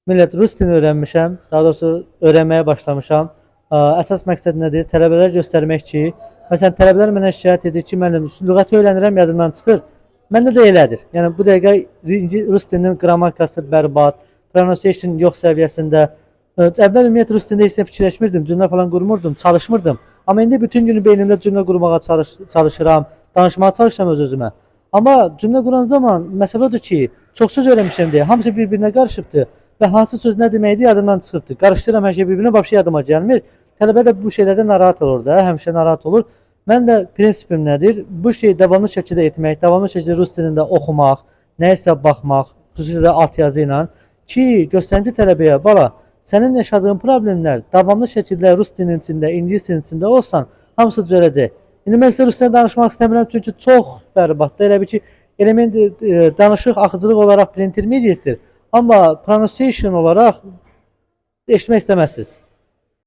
Millət, rus dilini öyrənmişəm, daha doğrusu öyrənməyə başlamışam. Əsas məqsəd nədir? Tələbələr göstərmək ki, məsələn, tələbələr mənə şikayət edir ki, müəllim, lüğəti öyrənirəm, yadımdan çıxır. Məndə də elədir. Yəni bu dəqiqə rus dilinin qrammatikası bərbad, pronunciation yox səviyyəsində. Əvvəl ümumiyyətlə rus dilində heç nə fikirləşmirdim, cümlə falan qurmurdum, çalışmırdım. Amma indi bütün günü beynimdə cümlə qurmağa çalışıram, danışmağa çalışıram öz-özümə. Amma cümlə quran zaman məsələ odur ki, çox söz öyrənmişəm deyə hamısı bir-birinə qarışıbdı və hansı söz nə deməkdir yadımdan çıxıbdı. Qarışdıram hər şey bir-birinə, vəbşə yadıma gəlmir. Tələbə də bu şeylərdən narahat olur da, həmişə narahat olur. Mən də prinsipim nədir? Bu şeyi davamlı şəkildə etmək, davamlı şəkildə rus dilində oxumaq, nəyisə baxmaq, xüsusilə də alt yazı ilə ki, göstərim ki, tələbəyə, bala, sənin yaşadığın problemlər davamlı şəkildə rus dilinin içində, ingilis dilinin içində olsan, hamısı düzələcək. İndi mən sizə rusca danışmaq istəmirəm, çünki çox bərbaddır. Elə bir ki, element danışıq axıcılıq olaraq intermediate-dir. Amma pronunciation olaraq eşitmək istəməzsiniz.